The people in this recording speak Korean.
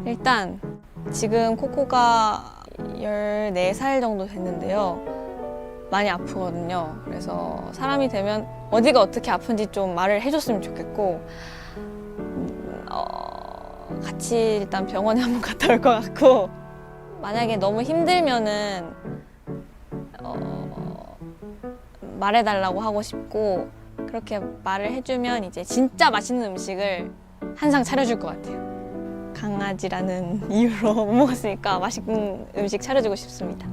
일단 지금 코코가 14살 정도 됐는데요. 많이 아프거든요. 그래서 사람이 되면 어디가 어떻게 아픈지 좀 말을 해줬으면 좋겠고 같이 일단 병원에 한번 갔다 올 것 같고 만약에 너무 힘들면은 말해달라고 하고 싶고 그렇게 말을 해주면 이제 진짜 맛있는 음식을 항상 차려줄 것 같아요. 강아지라는 이유로 못 먹었으니까 맛있는 음식 차려주고 싶습니다.